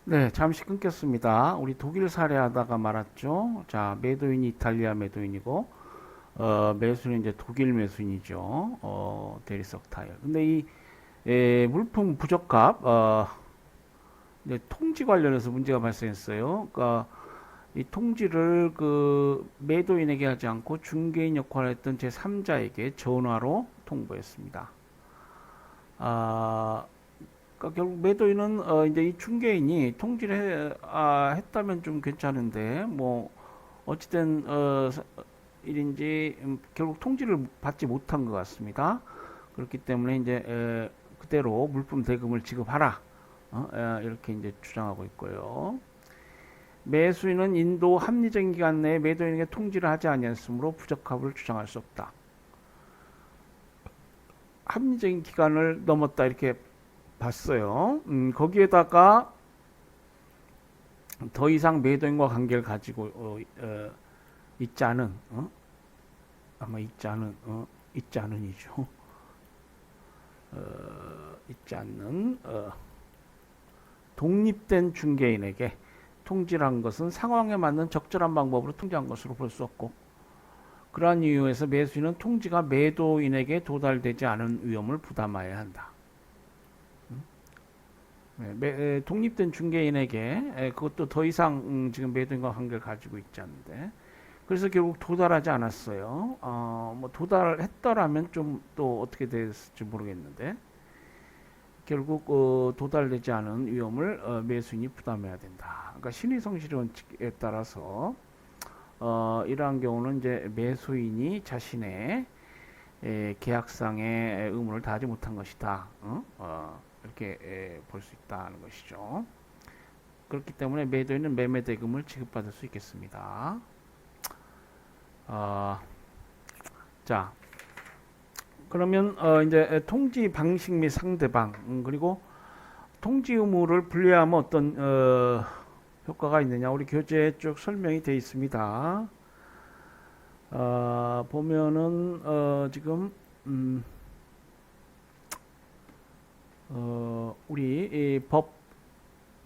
네, 잠시 끊겼습니다. 우리 독일 사례 하다가 말았죠. 자, 매도인이 이탈리아 매도인이고, 매수는 이제 독일 매수인이죠. 대리석 타일. 근데 물품 부적합, 이제 통지 관련해서 문제가 발생했어요. 그러니까 이 통지를 그 매도인에게 하지 않고 중개인 역할을 했던 제3자에게 전화로 통보했습니다. 아, 그러니까 결국 매도인은 이제 이 중개인이 통지를 했다면 좀 괜찮은데 뭐 어찌된 일인지 결국 통지를 받지 못한 것 같습니다. 그렇기 때문에 이제 그대로 물품 대금을 지급하라 이렇게 이제 주장하고 있고요. 매수인은 인도 합리적인 기간 내에 매도인에게 통지를 하지 아니했으므로 부적합을 주장할 수 없다. 합리적인 기간을 넘었다 이렇게 봤어요. 거기에다가 더 이상 매도인과 관계를 가지고 있지 않은 아마 있지 않은이죠. 있지 않는 독립된 중개인에게 통지를 한 것은 상황에 맞는 적절한 방법으로 통지한 것으로 볼 수 없고 그러한 이유에서 매수인은 통지가 매도인에게 도달되지 않은 위험을 부담해야 한다. 독립된 중개인에게 그것도 더 이상 지금 매도인과 관계를 가지고 있지 않는데 그래서 결국 도달하지 않았어요. 뭐 도달했더라면 좀 또 어떻게 됐을지 모르겠는데 결국 도달되지 않은 위험을 매수인이 부담해야 된다. 그러니까 신의성실의 원칙에 따라서 이러한 경우는 이제 매수인이 자신의 계약상의 의무를 다하지 못한 것이다. 이렇게 볼 수 있다는 것이죠. 그렇기 때문에 매도인은 매매 대금을 지급받을 수 있겠습니다. 자, 그러면 이제 통지 방식 및 상대방 그리고 통지 의무를 분리하면 어떤 효과가 있느냐 우리 교재에 쭉 설명이 되어 있습니다. 보면은 지금 우리 법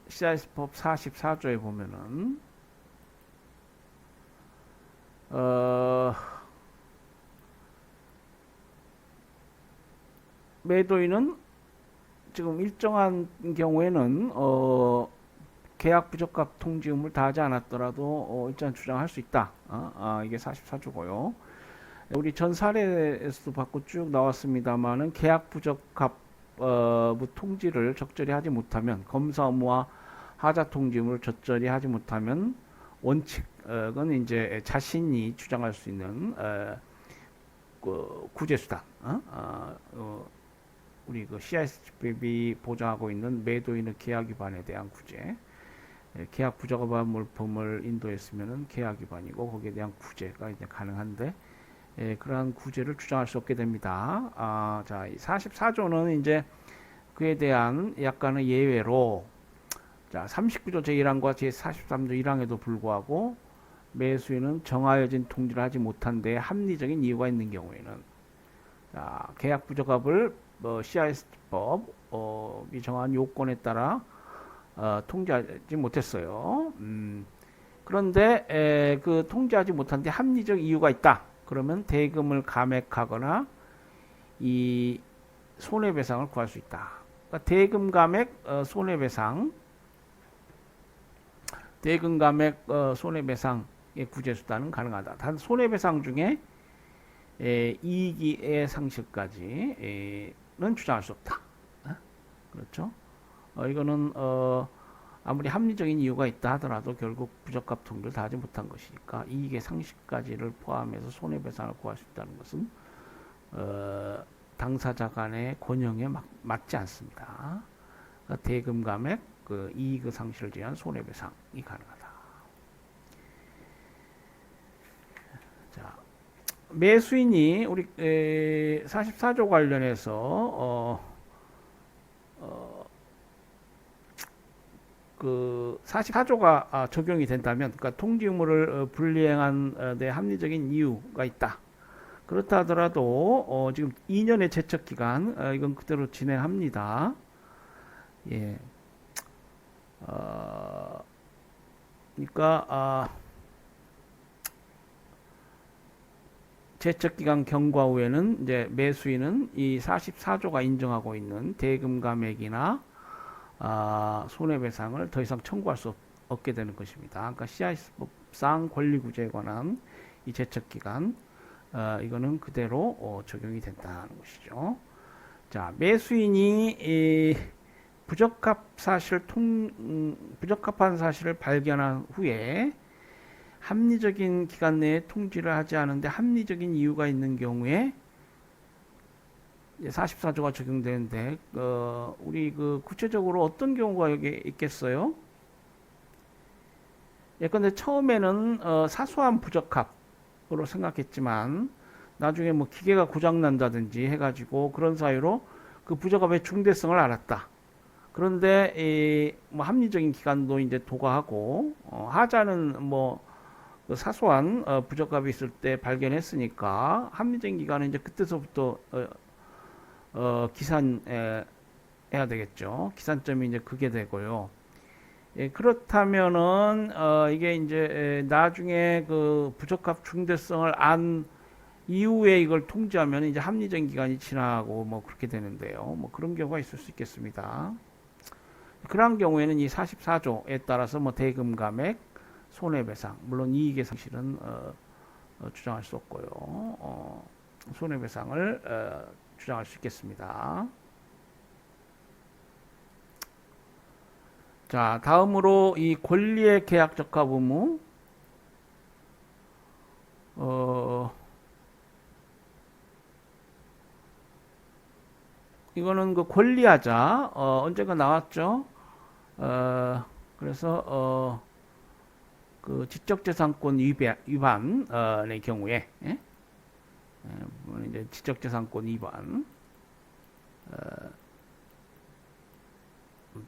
CIS법 44조에 보면은 매도인은 지금 일정한 경우에는 계약 부적합 통지 의무를 다하지 않았더라도 일단 주장할 수 있다. 이게 44조고요. 우리 전 사례에서도 받고 쭉 나왔습니다만은 계약 부적합 통지를 적절히 하지 못하면 검사 업무와 하자 통지 의무를 적절히 하지 못하면 원칙은 이제 자신이 주장할 수 있는 그 구제수단 우리 그 CIS법이 보장하고 있는 매도인의 계약 위반에 대한 구제 계약 부적합한 물품을 인도했으면은 계약 위반이고 거기에 대한 구제가 이제 가능한데 그러한 구제를 주장할 수 없게 됩니다. 자, 44조는 이제 그에 대한 약간의 예외로 자, 39조 제1항과 제43조 1항에도 불구하고 매수인은 정하여진 통지를 하지 못한 데 합리적인 이유가 있는 경우에는 자, 계약 부적합을 CIS법이 정한 요건에 따라 통지하지 못했어요. 그런데 그 통지하지 못한 데 합리적 이유가 있다. 그러면 대금을 감액하거나 이 손해배상을 구할 수 있다. 그러니까 대금 감액 손해배상 대금 감액 손해배상의 구제수단은 가능하다. 단 손해배상 중에 이익의 상실까지는 주장할 수 없다. 그렇죠? 이거는 아무리 합리적인 이유가 있다 하더라도 결국 부적합 통지를 다하지 못한 것이니까 이익의 상실까지를 포함해서 손해배상을 구할 수 있다는 것은 당사자 간의 권형에 맞지 않습니다. 그러니까 대금 감액, 그 이익의 상실을 제한 손해배상이 가능하다. 자, 매수인이 우리 44조 관련해서 그 44조가 적용이 된다면, 그러니까 통지 의무를 불이행한 데 합리적인 이유가 있다. 그렇다 하더라도 지금 2년의 제척 기간 이건 그대로 진행합니다. 예. 그러니까 제척기간 경과 후에는 이제 매수인은 이 44조가 인정하고 있는 대금감액이나 손해배상을 더 이상 청구할 수 없게 되는 것입니다. 그러니까 CRS법상 권리구제에 관한 이 제척기간 이거는 그대로 적용이 된다는 것이죠. 자, 매수인이 부적합한 사실을 발견한 후에 합리적인 기간 내에 통지를 하지 않은데 합리적인 이유가 있는 경우에 44조가 적용되는데 우리 구체적으로 어떤 경우가 여기 있겠어요? 예컨대 처음에는 사소한 부적합으로 생각했지만 나중에 뭐 기계가 고장 난다든지 해가지고 그런 사유로 그 부적합의 중대성을 알았다. 그런데 뭐 합리적인 기간도 이제 도과하고 하자는 뭐 사소한 부적합이 있을 때 발견했으니까 합리적인 기간은 이제 그때서부터 기산해야 되겠죠. 기산점이 이제 그게 되고요. 예, 그렇다면은 이게 이제 나중에 그 부적합 중대성을 안 이후에 이걸 통지하면 이제 합리적인 기간이 지나고 뭐 그렇게 되는데요. 뭐 그런 경우가 있을 수 있겠습니다. 그런 경우에는 이 44조에 따라서 뭐 대금감액, 손해배상, 물론 이익의 상실은 주장할 수 없고요. 손해배상을 주장할 수 있겠습니다. 자, 다음으로 이 권리의 계약 적합 의무. 이거는 그 권리하자 언젠가 나왔죠. 그래서 그 지적재산권 위반의 경우에 이제 지적재산권 위반,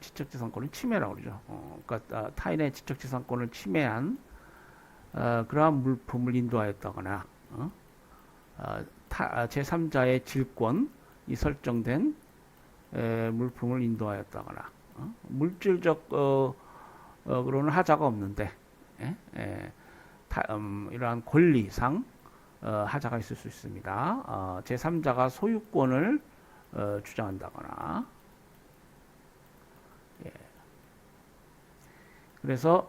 지적재산권을 침해라고 그러죠. 그러니까 타인의 지적재산권을 침해한 그러한 물품을 인도하였다거나 제3자의 질권이 설정된 물품을 인도하였다거나 물질적 그로는 하자가 없는데 이러한 권리상 하자가 있을 수 있습니다. 제3자가 소유권을 주장한다거나 예. 그래서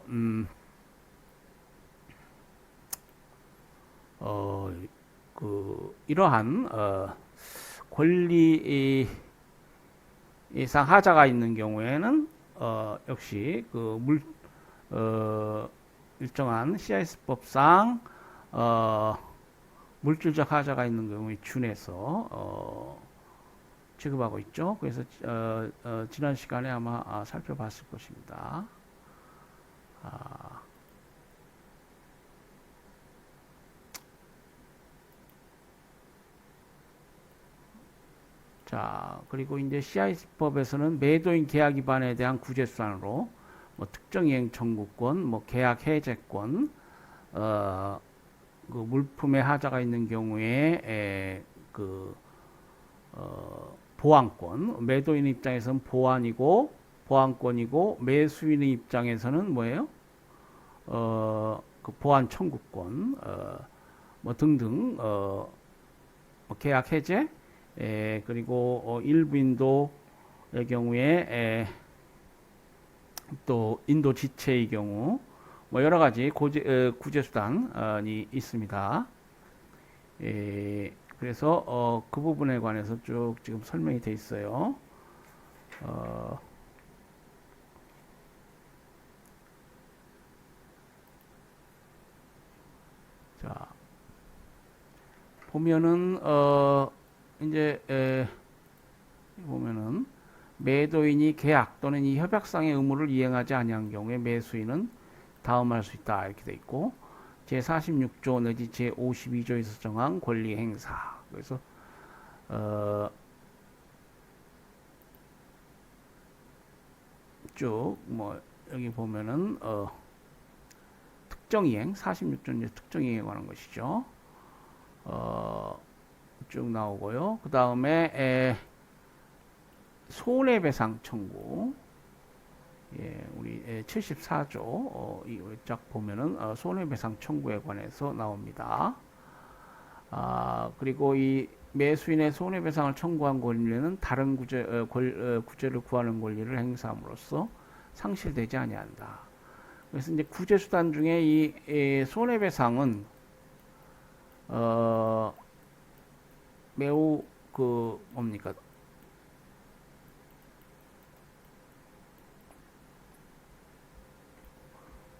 이러한 권리상 하자가 있는 경우에는 역시 일정한 CRS법상 물질적 하자가 있는 경우에 준해서 취급하고 있죠. 그래서 지난 시간에 아마 살펴봤을 것입니다. 자, 그리고 이제 CRS법에서는 매도인 계약 위반에 대한 구제 수단으로 뭐 특정 이행 청구권, 뭐 계약 해제권, 그 물품의 하자가 있는 경우에 보완권, 매도인 입장에서는 보완권이고 매수인의 입장에서는 뭐예요? 그 보완 청구권, 뭐 등등, 뭐 계약 해제, 그리고 일부 인도의 경우에 또 인도 지체의 경우 뭐 여러 가지 구제 수단이 있습니다. 그래서 그 부분에 관해서 쭉 지금 설명이 돼 있어요. 자, 보면은 이제 보면은 매도인이 계약 또는 이 협약상의 의무를 이행하지 아니한 경우에 매수인은 다음할 수 있다 이렇게 돼 있고 제46조 내지 제52조에서 정한 권리 행사. 그래서 쭉 뭐 여기 보면은 특정이행 46조는 특정이행에 관한 것이죠. 쭉 나오고요. 그 다음에 손해배상 청구. 예, 우리 74조 쫙 보면은 손해배상 청구에 관해서 나옵니다. 그리고 이 매수인의 손해배상을 청구한 권리는 다른 구제를 구하는 권리를 행사함으로써 상실되지 아니한다. 그래서 이제 구제수단 중에 이 손해배상은 매우 그 뭡니까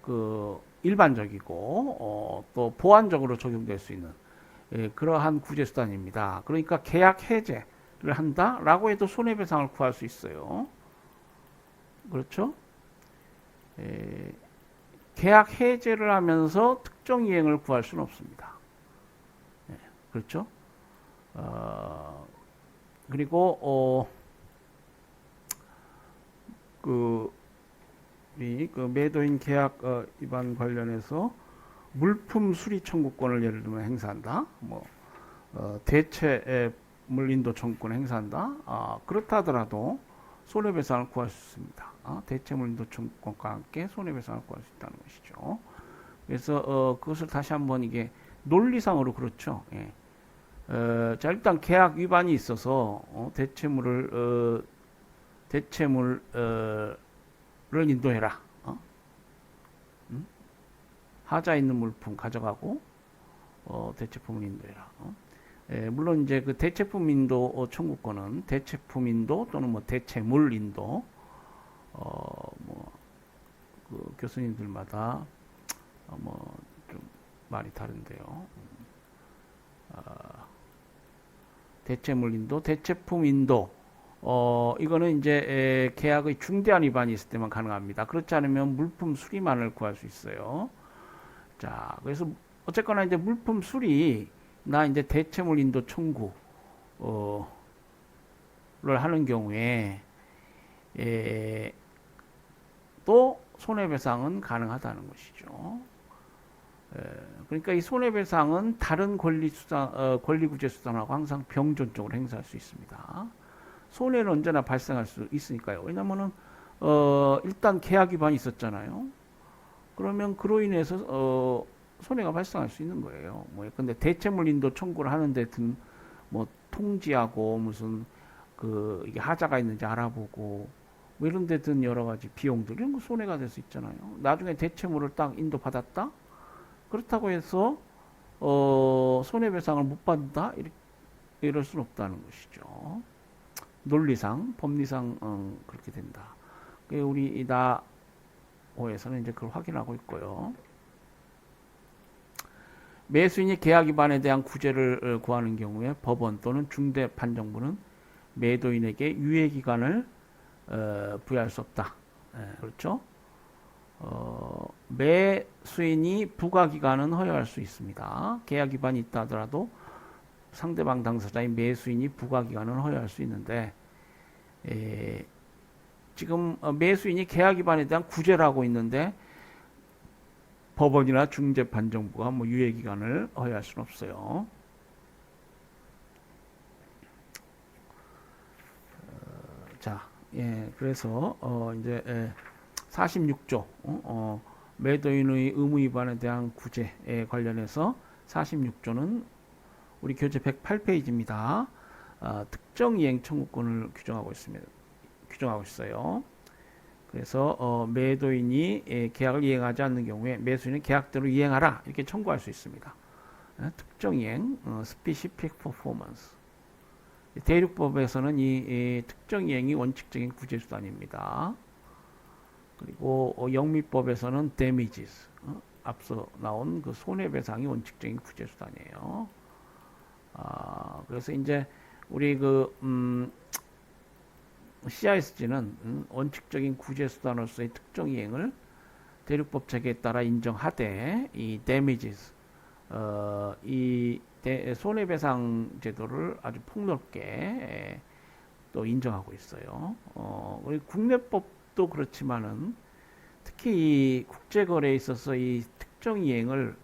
그 일반적이고 또 보완적으로 적용될 수 있는 그러한 구제수단입니다. 그러니까 계약 해제를 한다라고 해도 손해배상을 구할 수 있어요. 그렇죠? 계약 해제를 하면서 특정 이행을 구할 수는 없습니다. 그렇죠? 그리고 그 매도인 계약 위반 관련해서 물품 수리 청구권을 예를 들면 행사한다. 대체물 인도 청구권을 행사한다. 그렇다 하더라도 손해배상을 구할 수 있습니다. 대체물 인도 청구권과 함께 손해배상을 구할 수 있다는 것이죠. 그래서 그것을 다시 한번 이게 논리상으로 그렇죠. 예. 자, 일단 계약 위반이 있어서 대체물을 인도해라. 하자 있는 물품 가져가고 대체품을 인도해라. 물론 이제 그 대체품 인도 청구권은 대체품 인도 또는 뭐 대체물 인도 그 교수님들마다 좀 말이 다른데요. 대체물 인도, 대체품 인도 이거는 이제 계약의 중대한 위반이 있을 때만 가능합니다. 그렇지 않으면 물품 수리만을 구할 수 있어요. 자, 그래서 어쨌거나 이제 물품 수리나 이제 대체물 인도 청구를 하는 경우에 또 손해배상은 가능하다는 것이죠. 그러니까 이 손해배상은 다른 권리구제수단하고 항상 병존적으로 행사할 수 있습니다. 손해는 언제나 발생할 수 있으니까요. 왜냐면은 일단 계약 위반이 있었잖아요. 그러면 그로 인해서 손해가 발생할 수 있는 거예요. 근데 대체물 인도 청구를 하는 데든 통지하고 무슨 이게 하자가 있는지 알아보고 이런 데든 여러 가지 비용들 이런 거 손해가 될 수 있잖아요. 나중에 대체물을 딱 인도 받았다. 그렇다고 해서 손해배상을 못 받는다 이럴 수는 없다는 것이죠. 논리상, 법리상 그렇게 된다. 우리 나호에서는 이제 그걸 확인하고 있고요. 매수인이 계약 위반에 대한 구제를 구하는 경우에 법원 또는 중대판정부는 매도인에게 유예기간을 부여할 수 없다. 그렇죠? 매수인이 부과기간은 허용할 수 있습니다. 계약 위반이 있다 하더라도 상대방 당사자인 매수인이 부과기간은 허용할 수 있는데 지금 매수인이 계약 위반에 대한 구제를 하고 있는데 법원이나 중재판정부가 유예기간을 허용할 수는 없어요. 자, 그래서 이제 46조 매도인의 의무 위반에 대한 구제에 관련해서 46조는 우리 교재 108페이지입니다. 특정 이행 청구권을 규정하고 있어요. 그래서 매도인이 계약을 이행하지 않는 경우에 매수인은 계약대로 이행하라 이렇게 청구할 수 있습니다. 특정 이행, specific performance. 대륙법에서는 이 특정 이행이 원칙적인 구제수단입니다. 그리고 영미법에서는 damages, 앞서 나온 그 손해배상이 원칙적인 구제수단이에요. 그래서 이제 우리 CISG는 원칙적인 구제수단으로서의 특정 이행을 대륙법 체계에 따라 인정하되 이 damages, 이 손해배상 제도를 아주 폭넓게 또 인정하고 있어요. 우리 국내법도 그렇지만은 특히 이 국제거래에 있어서 이 특정 이행을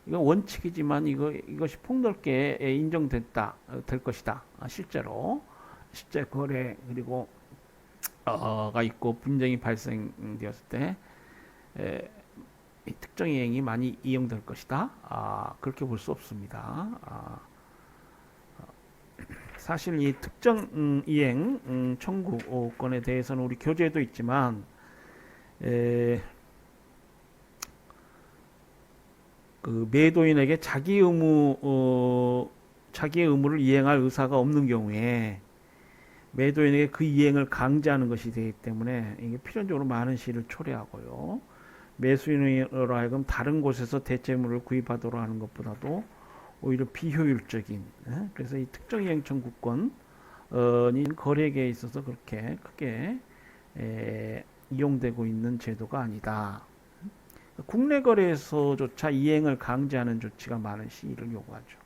이건 원칙이지만 이것이 폭넓게 인정됐다 될 것이다. 실제로 실제 거래 그리고 가 있고 분쟁이 발생되었을 때 이 특정 이행이 많이 이용될 것이다. 그렇게 볼 수 없습니다. 사실 이 특정 이행 청구권에 대해서는 우리 교재에도 있지만 에, 그 매도인에게 자기의 의무를 이행할 의사가 없는 경우에 매도인에게 그 이행을 강제하는 것이 되기 때문에 이게 필연적으로 많은 시일을 초래하고요. 매수인으로 하여금 다른 곳에서 대체물을 구입하도록 하는 것보다도 오히려 비효율적인, 그래서 이 특정 이행 청구권이 거래계에 있어서 그렇게 크게 이용되고 있는 제도가 아니다. 국내 거래에서조차 이행을 강제하는 조치가 많은 시일을 요구하죠.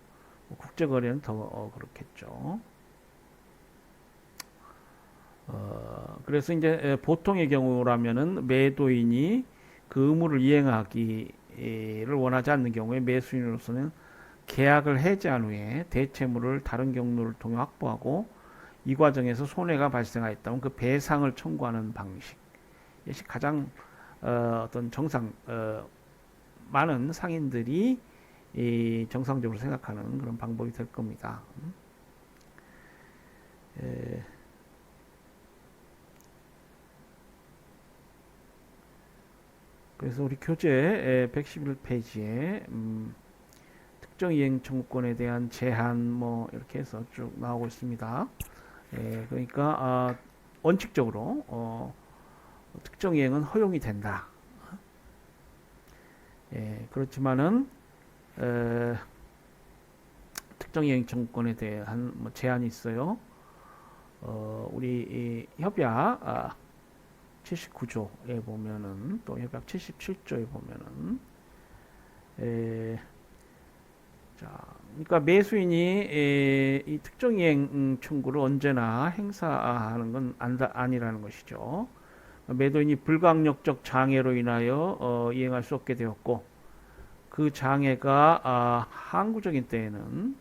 국제 거래는 더 그렇겠죠. 그래서 이제 보통의 경우라면은 매도인이 그 의무를 이행하기를 원하지 않는 경우에 매수인으로서는 계약을 해지한 후에 대체물을 다른 경로를 통해 확보하고 이 과정에서 손해가 발생하였다면 그 배상을 청구하는 방식. 이것이 가장 어떤 많은 상인들이 정상적으로 생각하는 그런 방법이 될 겁니다. 그래서 우리 교재 111페이지에 특정 이행 청구권에 대한 제한 뭐 이렇게 해서 쭉 나오고 있습니다. 그러니까 원칙적으로 특정 이행은 허용이 된다. 그렇지만은 특정 이행 청구권에 대한 뭐 제한이 있어요. 우리 협약 79조에 보면은 또 협약 77조에 보면은 자, 그러니까 매수인이 이 특정 이행 청구를 언제나 행사하는 건 아니라는 것이죠. 매도인이 불가항력적 장애로 인하여 이행할 수 없게 되었고 그 장애가 항구적인 때에는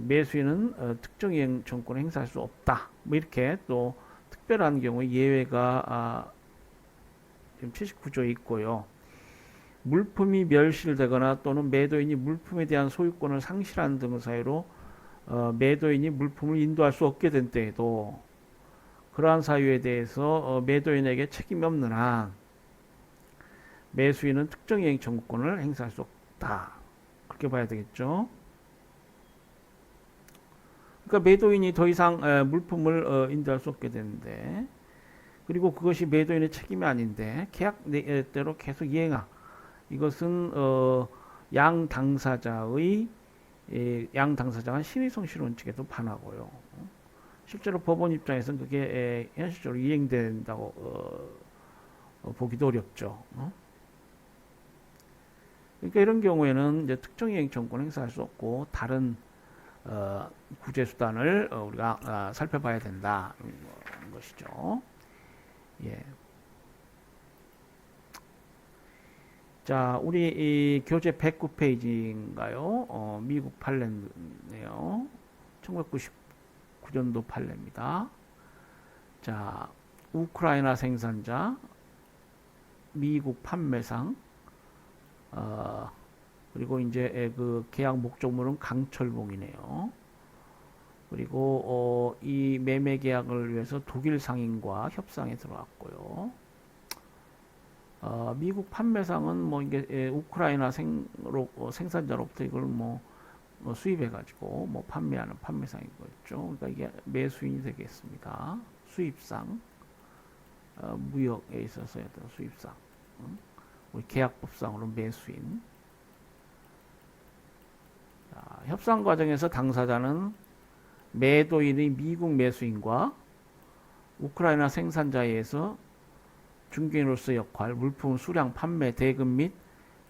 매수인은 특정 이행 청구권을 행사할 수 없다. 뭐 이렇게 또 특별한 경우에 예외가 지금 79조에 있고요. 물품이 멸실되거나 또는 매도인이 물품에 대한 소유권을 상실하는 등의 사유로 매도인이 물품을 인도할 수 없게 된 때에도 그러한 사유에 대해서 매도인에게 책임이 없는 한 매수인은 특정 이행 청구권을 행사할 수 없다. 그렇게 봐야 되겠죠. 그러니까 매도인이 더 이상 물품을 인도할 수 없게 되는데 그리고 그것이 매도인의 책임이 아닌데 계약대로 계속 이행하. 이것은 양 당사자가 신의성실 원칙에도 반하고요. 실제로 법원 입장에서는 그게 현실적으로 이행된다고 보기도 어렵죠. 그러니까 이런 경우에는 이제 특정 이행 청구권 행사할 수 없고 다른 구제 수단을 우리가 살펴봐야 된다 는 것이죠. 예. 자, 우리 이 교재 109페이지인가요? 미국 판례네요. 1999년도 판례입니다. 자, 우크라이나 생산자, 미국 판매상, 그리고 이제 그 계약 목적물은 강철봉이네요. 그리고 이 매매 계약을 위해서 독일 상인과 협상에 들어왔고요. 미국 판매상은 뭐 이게 우크라이나 생산자로부터 이걸 뭐 수입해가지고 뭐 판매하는 판매상인 거죠. 그러니까 이게 매수인이 되겠습니다. 수입상, 무역에 있어서의 어떤 수입상, 우리 계약법상으로 매수인. 자, 협상 과정에서 당사자는 매도인의 미국 매수인과 우크라이나 생산자에 의해서 중개인으로서 역할, 물품 수량, 판매, 대금 및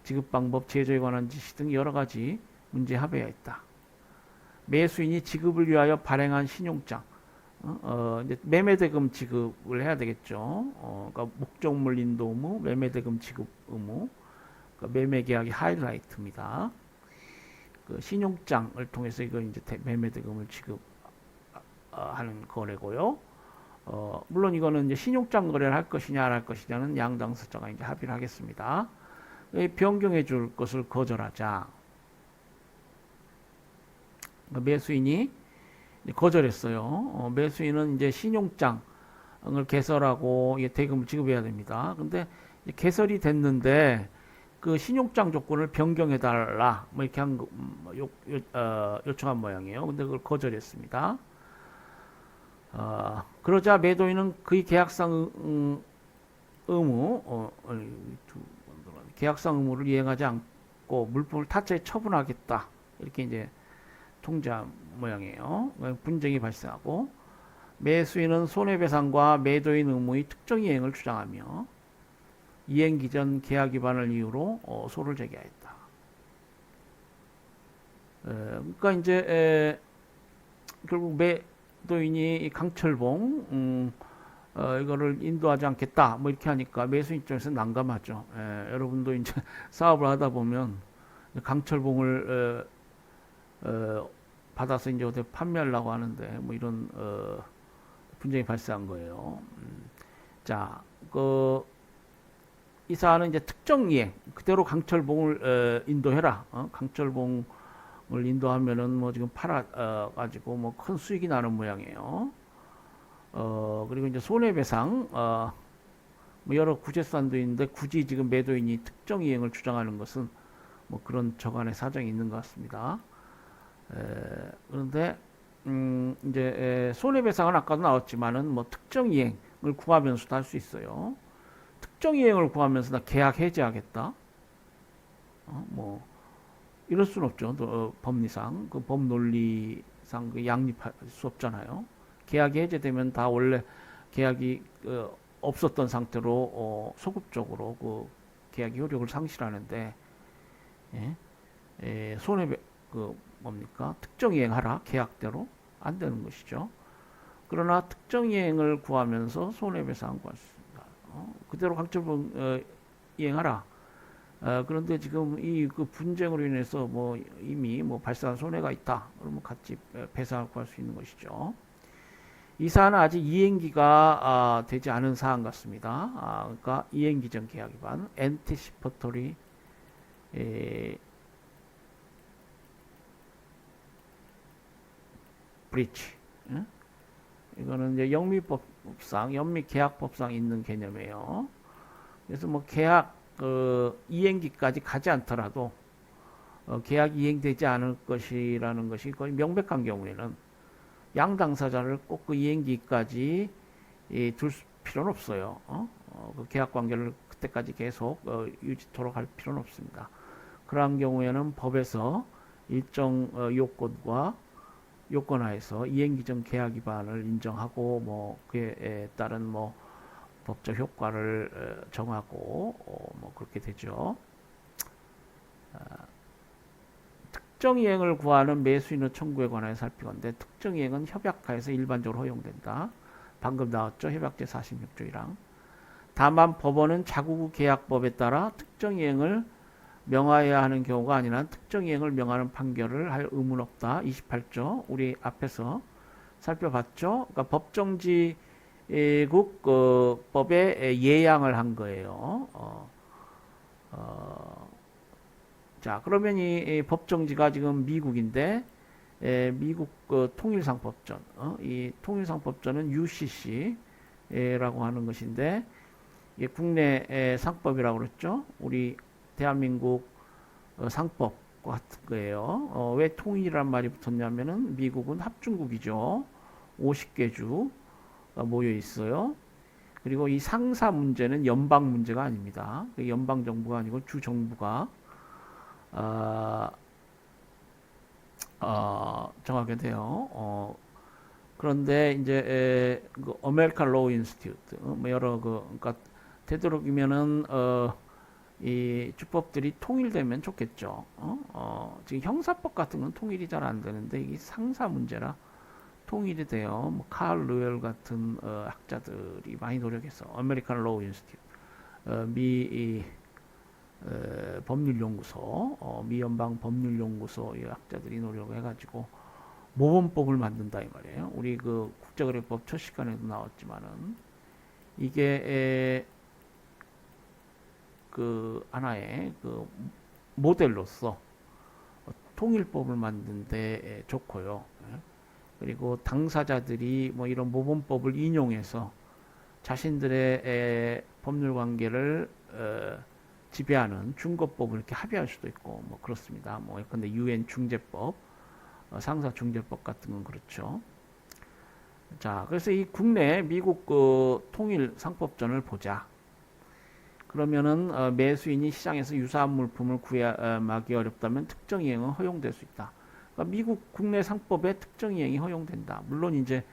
지급 방법, 제조에 관한 지시 등 여러 가지 문제에 합의하였다. 매수인이 지급을 위하여 발행한 신용장, 이제 매매대금 지급을 해야 되겠죠. 그러니까 목적물 인도 의무, 매매대금 지급 의무, 그러니까 매매계약의 하이라이트입니다. 그 신용장을 통해서 이거 이제 매매대금을 지급하는 거래고요. 물론 이거는 이제 신용장 거래를 할 것이냐 안 할 것이냐는 양 당사자가 이제 합의를 하겠습니다. 변경해 줄 것을 거절하자. 매수인이 거절했어요. 매수인은 이제 신용장을 개설하고 대금을 지급해야 됩니다. 근데 개설이 됐는데 그 신용장 조건을 변경해 달라 뭐 이렇게 요청한 모양이에요. 근데 그걸 거절했습니다. 그러자 매도인은 그의 계약상 의무, 계약상 의무를 이행하지 않고 물품을 타짜에 처분하겠다. 이렇게 이제 통지한 모양이에요. 분쟁이 발생하고 매수인은 손해배상과 매도인 의무의 특정 이행을 주장하며 이행 기전 계약 위반을 이유로 소를 제기하였다. 그러니까 이제 결국 매도인이 강철봉 이거를 인도하지 않겠다 뭐 이렇게 하니까 매수인 입장에서 난감하죠. 여러분도 이제 사업을 하다 보면 강철봉을 받아서 이제 어디 판매하려고 하는데 뭐 이런 분쟁이 발생한 거예요. 자, 이 사안은 이제 특정 이행 그대로 강철봉을 인도해라. 강철봉을 인도하면은 뭐 지금 팔아 가지고 뭐 큰 수익이 나는 모양이에요. 그리고 이제 손해배상 뭐 여러 구제수단도 있는데 굳이 지금 매도인이 특정 이행을 주장하는 것은 뭐 그런 저간의 사정이 있는 것 같습니다. 그런데 이제 손해배상은 아까도 나왔지만은 뭐 특정 이행을 구하면서도 할 수 있어요. 특정 이행을 구하면서 나 계약 해지하겠다. 뭐 이럴 수는 없죠. 법리상 그 법 논리상 그 양립할 수 없잖아요. 계약이 해제되면 다 원래 계약이 없었던 상태로 소급적으로 그 계약이 효력을 상실하는데 손해 그 뭡니까 특정 이행하라 계약대로 안 되는 것이죠. 그러나 특정 이행을 구하면서 손해배상 구할 수 있습니다. 그대로 강철봉 이행하라. 그런데 지금 이 그 분쟁으로 인해서 뭐 이미 뭐 발생한 손해가 있다. 그러면 같이 배상을 구할 수 있는 것이죠. 이 사안은 아직 이행기가 되지 않은 사안 같습니다. 그러니까 이행기 전 계약 위반, anticipatory breach. 이거는 이제 영미법상, 영미계약법상 있는 개념이에요. 그래서 뭐 계약 이행기까지 가지 않더라도 계약 이행되지 않을 것이라는 것이 거의 명백한 경우에는 양 당사자를 꼭 그 이행기까지 둘 필요는 없어요. 그 계약 관계를 그때까지 계속 유지토록 할 필요는 없습니다. 그러한 경우에는 법에서 일정 요건과 요건하에서 이행기전 계약 위반을 인정하고 뭐 그에 따른 뭐 법적 효과를 정하고 뭐 그렇게 되죠. 특정 이행을 구하는 매수인의 청구에 관하여 살피건데 특정 이행은 협약하에서 일반적으로 허용된다. 방금 나왔죠. 협약제 46조 1항. 다만 법원은 자국 계약법에 따라 특정 이행을 명하여야 하는 경우가 아니라 특정 이행을 명하는 판결을 할 의무는 없다. 28조 우리 앞에서 살펴봤죠. 그러니까 법정지국 법에 예양을 한 거예요. 자, 그러면 이 법정지가 지금 미국인데 미국 통일상법전, 이 통일상법전은 UCC라고 하는 것인데 이게 국내 상법이라고 그랬죠. 우리 대한민국 상법과 같은 거예요. 왜 통일이란 말이 붙었냐면은 미국은 합중국이죠. 50개 주가 모여 있어요. 그리고 이 상사 문제는 연방 문제가 아닙니다. 연방 정부가 아니고 주 정부가 정하게 돼요. 그런데 이제 그 아메리칸 로우 인스티튜트 뭐 여러 그러니까 되도록이면은 이 주법들이 통일되면 좋겠죠. 지금 형사법 같은 건 통일이 잘 안 되는데 이게 상사 문제라 통일이 돼요. 뭐 칼 루엘 같은 학자들이 많이 노력해서 아메리칸 로우 인스티튜트 미 법률연구소, 미연방 법률연구소 이 학자들이 노력을 해가지고 모범법을 만든다 이 말이에요. 우리 그 국제거래법 첫 시간에도 나왔지만은 이게 그 하나의 그 모델로서 통일법을 만드는데 좋고요. 그리고 당사자들이 뭐 이런 모범법을 인용해서 자신들의 법률 관계를 지배하는 중거법을 이렇게 합의할 수도 있고 뭐 그렇습니다. 뭐 근데 유엔 중재법, 상사 중재법 같은 건 그렇죠. 자, 그래서 이 국내 미국 그 통일 상법전을 보자. 그러면은 매수인이 시장에서 유사한 물품을 구매하기 어렵다면 특정 이행은 허용될 수 있다. 그러니까 미국 국내 상법에 특정 이행이 허용된다. 물론 이제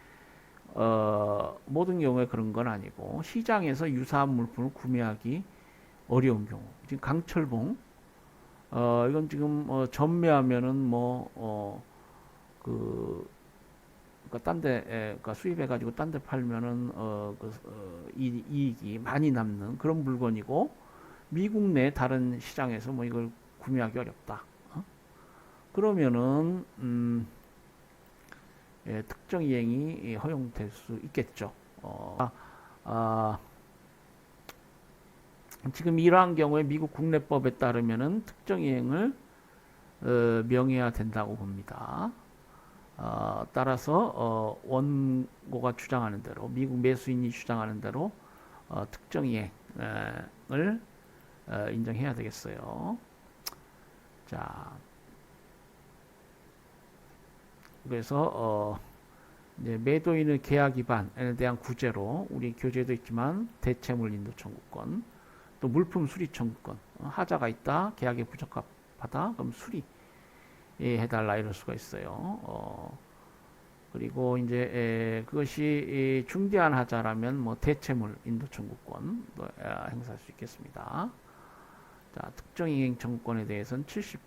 모든 경우에 그런 건 아니고 시장에서 유사한 물품을 구매하기 어려운 경우. 지금 강철봉 이건 지금 전매하면은 그러니까 그러니까 수입해가지고 딴 데 팔면은 이익이 많이 남는 그런 물건이고 미국 내 다른 시장에서 뭐 이걸 구매하기 어렵다. 그러면은 특정 이행이 허용될 수 있겠죠. 아, 지금 이러한 경우에 미국 국내법에 따르면은 특정 이행을 명해야 된다고 봅니다. 따라서 원고가 주장하는 대로 미국 매수인이 주장하는 대로 특정 이행을 인정해야 되겠어요. 자, 그래서 이제 매도인의 계약 위반에 대한 구제로 우리 교재도 있지만 대체물 인도 청구권, 또 물품 수리 청구권, 하자가 있다, 계약에 부적합하다, 그럼 수리 해달라 이럴 수가 있어요. 그리고 이제 그것이 중대한 하자라면 뭐 대체물 인도 청구권도 행사할 수 있겠습니다. 자, 특정 이행 청구권에 대해서는 70